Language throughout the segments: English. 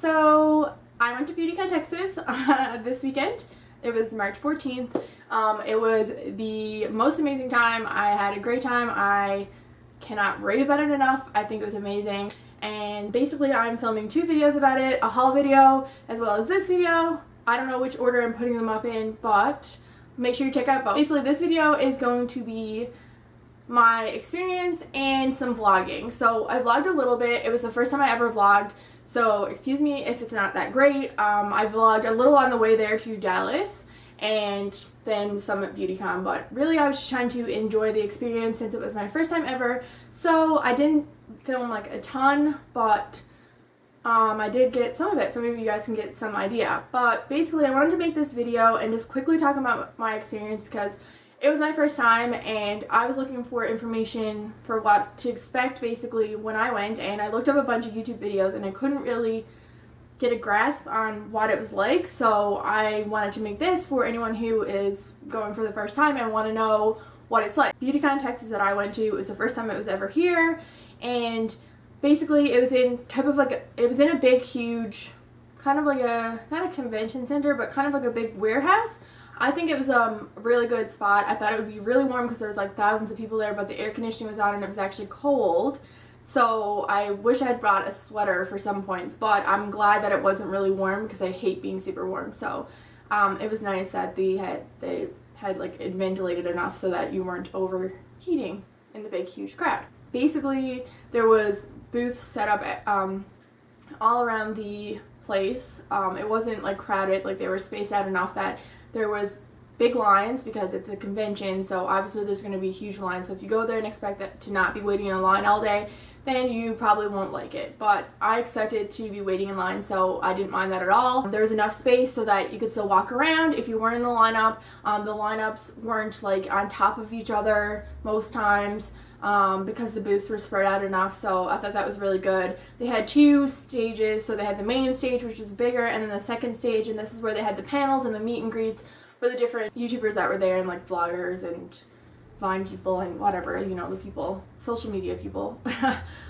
So I went to BeautyCon, Texas this weekend. It was March 14th. It was the most amazing time. I had a great time. I cannot rave about it enough. I think it was amazing. And basically I'm filming 2 videos about it, a haul video as well as this video. I don't know which order I'm putting them up in, but make sure you check out both. Basically this video is going to be my experience and some vlogging. So I vlogged a little bit. It was the first time I ever vlogged, so excuse me if it's not that great. I vlogged a little on the way there to Dallas and then some at BeautyCon, but really I was just trying to enjoy the experience since it was my first time ever. So I didn't film like a ton, but I did get some of it, so maybe you guys can get some idea. But basically I wanted to make this video and just quickly talk about my experience because it was my first time and I was looking for information for what to expect basically when I went, and I looked up a bunch of YouTube videos and I couldn't really get a grasp on what it was like, so I wanted to make this for anyone who is going for the first time and want to know what it's like. BeautyCon, Texas that I went to was the first time it was ever here, and basically it was in a big huge kind of like a, not a convention center, but kind of like a big warehouse. I think it was a really good spot. I thought it would be really warm because there was like thousands of people there, but the air conditioning was on and it was actually cold. So I wish I had brought a sweater for some points, but I'm glad that it wasn't really warm because I hate being super warm. So it was nice that they had like it ventilated enough so that you weren't overheating in the big huge crowd. Basically there was booths set up all around the place. It wasn't like crowded, like they were spaced out enough that there was big lines because it's a convention, so obviously there's going to be huge lines. So if you go there and expect that to not be waiting in a line all day, then you probably won't like it. But I expected to be waiting in line, so I didn't mind that at all. There was enough space so that you could still walk around if you weren't in a lineup. The lineups weren't like on top of each other most times because the booths were spread out enough, so I thought that was really good. They had 2 stages, so they had the main stage, which was bigger, and then the second stage, and this is where they had the panels and the meet and greets for the different YouTubers that were there, and like vloggers and Vine people and whatever, you know, the people, social media people.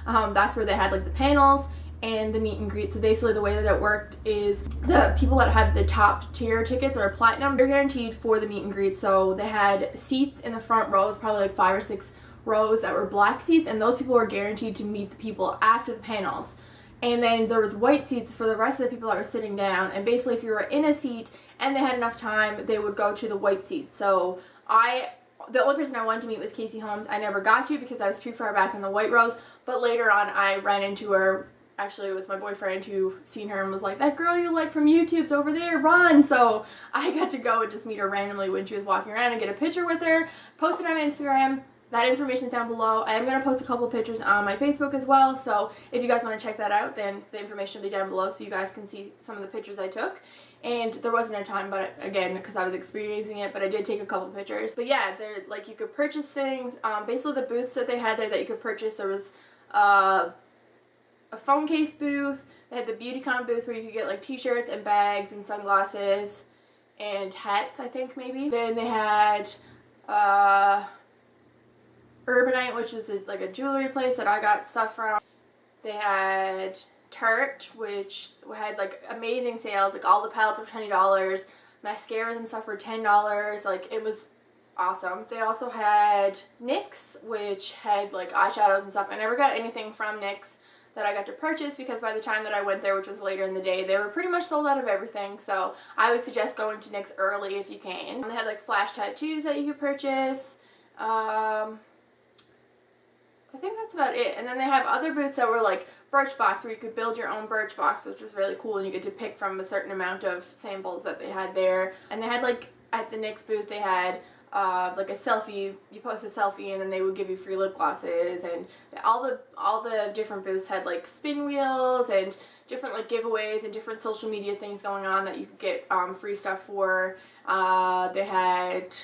That's where they had like the panels and the meet and greet. So basically the way that it worked is the people that had the top tier tickets or platinum, they're guaranteed for the meet and greet. So they had seats in the front rows, probably like 5 or 6 rows that were black seats, and those people were guaranteed to meet the people after the panels. And then there was white seats for the rest of the people that were sitting down, and basically if you were in a seat and they had enough time, they would go to the white seat. So the only person I wanted to meet was Casey Holmes. I never got to because I was too far back in the white rows, but later on I ran into her. Actually, it was my boyfriend who seen her and was like, that girl you like from YouTube's over there, run. So I got to go and just meet her randomly when she was walking around and get a picture with her, post it on Instagram. That information is down below. I am going to post a couple pictures on my Facebook as well, so if you guys want to check that out, then the information will be down below so you guys can see some of the pictures I took. And there wasn't a ton, but again, because I was experiencing it, but I did take a couple pictures. But yeah, they're like, you could purchase things. Basically the booths that they had there that you could purchase, there was a phone case booth. They had the BeautyCon booth where you could get like t-shirts and bags and sunglasses and hats, I think maybe. Then they had Urbanite, which is like a jewelry place that I got stuff from. They had Tarte, which had like amazing sales, like all the palettes were $20, mascaras and stuff were $10, like it was awesome. They also had NYX, which had like eyeshadows and stuff. I never got anything from NYX that I got to purchase because by the time that I went there, which was later in the day, they were pretty much sold out of everything, so I would suggest going to NYX early if you can. They had like flash tattoos that you could purchase. I think that's about it. And then they have other booths that were like Birchbox, where you could build your own Birchbox, which was really cool, and you get to pick from a certain amount of samples that they had there. And they had like, at the NYX booth, they had like a selfie, you post a selfie and then they would give you free lip glosses, and all the different booths had like spin wheels and different like giveaways and different social media things going on that you could get free stuff for. They had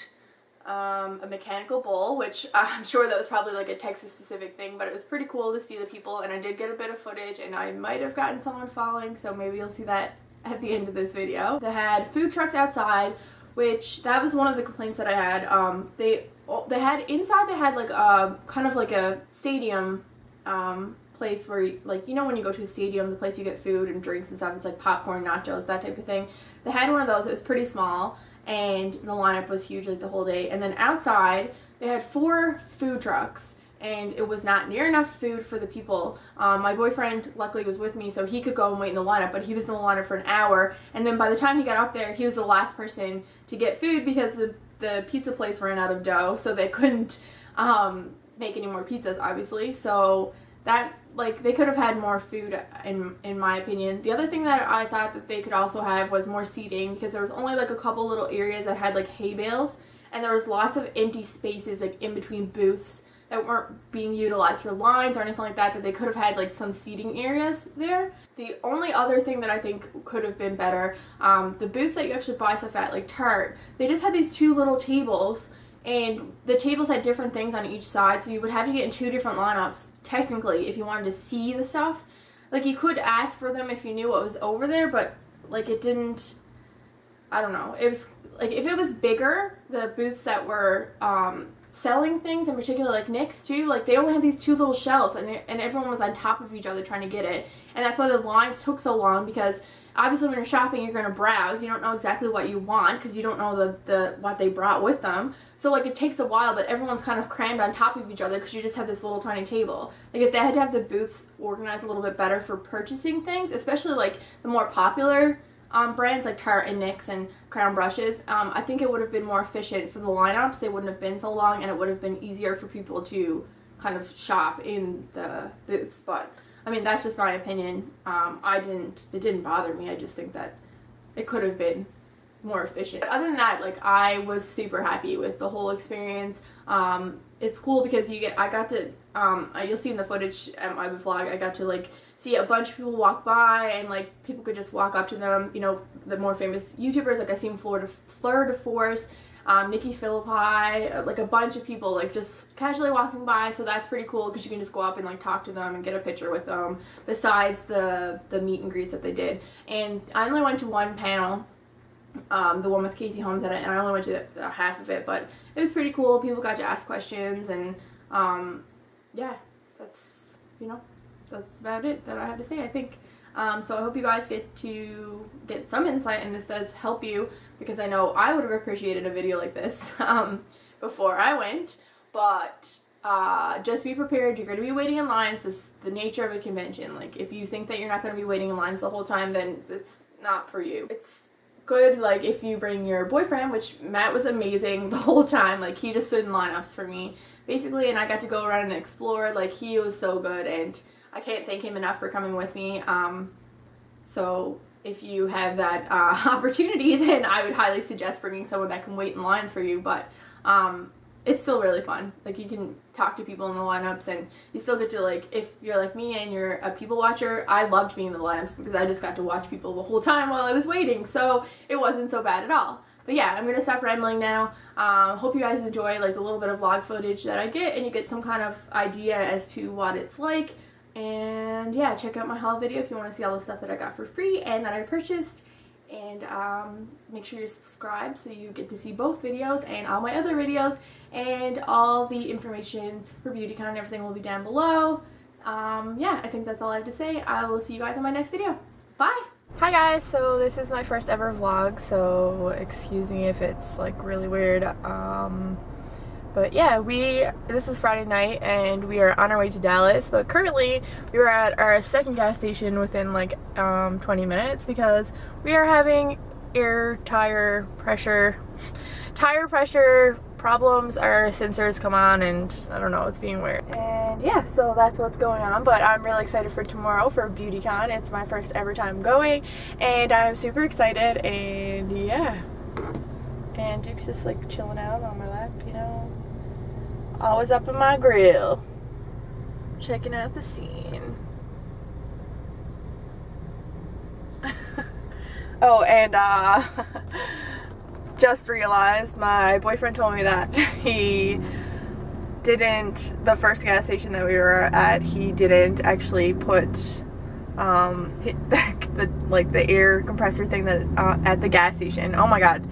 a mechanical bull, which I'm sure that was probably like a Texas specific thing, but it was pretty cool to see the people, and I did get a bit of footage, and I might have gotten someone falling, so maybe you'll see that at the end of this video. They had food trucks outside, which that was one of the complaints that I had. They had inside, they had like kind of like a stadium place where, like, you know when you go to a stadium, the place you get food and drinks and stuff, it's like popcorn, nachos, that type of thing. They had one of those. It was pretty small, and the lineup was huge, like, the whole day. And then outside, they had 4 food trucks, and it was not near enough food for the people. My boyfriend luckily was with me, so he could go and wait in the lineup, but he was in the lineup for an hour, and then by the time he got up there, he was the last person to get food because the pizza place ran out of dough, so they couldn't make any more pizzas, obviously. So that, like, they could have had more food, in my opinion. The other thing that I thought that they could also have was more seating, because there was only like a couple little areas that had like hay bales, and there was lots of empty spaces like in between booths that weren't being utilized for lines or anything like that, that they could have had like some seating areas there. The only other thing that I think could have been better, the booths that you actually buy stuff at, like Tarte, they just had these 2 little tables, and the tables had different things on each side, so you would have to get in 2 different lineups, technically, if you wanted to see the stuff. Like, you could ask for them if you knew what was over there, but, like, it didn't, I don't know. It was, like, if it was bigger, the booths that were, selling things, in particular, like Nick's too, like, they only had these 2 little shelves, and everyone was on top of each other trying to get it, and that's why the lines took so long, because obviously when you're shopping, you're going to browse, you don't know exactly what you want, because you don't know what they brought with them, so, like, it takes a while, but everyone's kind of crammed on top of each other, because you just have this little tiny table. Like, if they had to have the booths organized a little bit better for purchasing things, especially, like, the more popular brands like Tarte and NYX and Crown Brushes, I think it would have been more efficient for the lineups. They wouldn't have been so long, and it would have been easier for people to kind of shop in the booths. But I mean, that's just my opinion. It didn't bother me. I just think that it could have been more efficient. But other than that, like, I was super happy with the whole experience. It's cool because I got to, you'll see in the footage at my vlog, I got to, like, see a bunch of people walk by, and, like, people could just walk up to them, you know, the more famous YouTubers, like, I seen Fleur de Force, Nikki Philippi, like, a bunch of people, like, just casually walking by, so that's pretty cool, because you can just go up and, like, talk to them and get a picture with them, besides the meet and greets that they did. And I only went to one panel, the one with Casey Holmes in it, and I only went to half of it, but it was pretty cool. People got to ask questions, and yeah, that's, you know, that's about it that I have to say, I think. So I hope you guys get to get some insight, and this does help you, because I know I would have appreciated a video like this before I went, but just be prepared. You're going to be waiting in lines. This is the nature of a convention. Like, if you think that you're not going to be waiting in lines the whole time, then it's not for you. It's good, like, if you bring your boyfriend, which Matt was amazing the whole time. Like, he just stood in lineups for me, basically, and I got to go around and explore. Like, he was so good, and I can't thank him enough for coming with me. So if you have that opportunity, then I would highly suggest bringing someone that can wait in lines for you. But it's still really fun. Like, you can talk to people in the lineups, and you still get to, like, if you're like me and you're a people watcher, I loved being in the lineups because I just got to watch people the whole time while I was waiting, so it wasn't so bad at all. But yeah, I'm gonna stop rambling now. Hope you guys enjoy, like, the little bit of vlog footage that I get, and you get some kind of idea as to what it's like. And yeah, check out my haul video if you want to see all the stuff that I got for free and that I purchased. And make sure you're subscribed so you get to see both videos and all my other videos, and all the information for BeautyCon and everything will be down below. Yeah, I think that's all I have to say. I will see you guys in my next video. Bye! Hi guys, so this is my first ever vlog, so excuse me if it's, like, really weird. But yeah, this is Friday night, and we are on our way to Dallas, but currently we are at our second gas station within, like, 20 minutes, because we are having tire pressure problems. Our sensors come on, and I don't know, it's being weird. And yeah, so that's what's going on, but I'm really excited for tomorrow for BeautyCon. It's my first ever time going, and I'm super excited, and yeah. And Duke's just, like, chilling out on my lap, you know. Always up in my grill, checking out the scene. Oh, and just realized my boyfriend told me that he didn't, the first gas station that we were at, he didn't actually put the air compressor thing that at the gas station. Oh my god,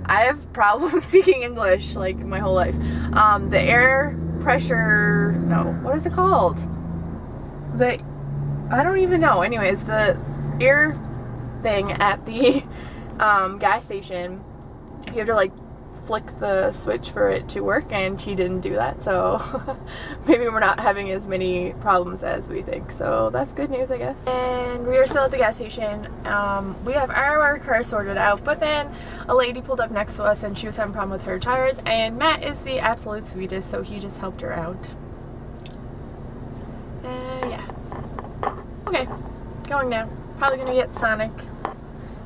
I have problems speaking English, like, my whole life. The air pressure, no, what is it called? I don't even know. Anyways, the air thing at the gas station, you have to like flick the switch for it to work, and he didn't do that, so maybe we're not having as many problems as we think, so that's good news, I guess. And we are still at the gas station. We have our car sorted out, but then a lady pulled up next to us and she was having a problem with her tires, and Matt is the absolute sweetest, so he just helped her out. Yeah. Okay, going now. Probably gonna get Sonic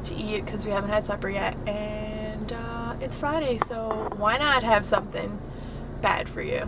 to eat because we haven't had supper yet, and it's Friday, so why not have something bad for you?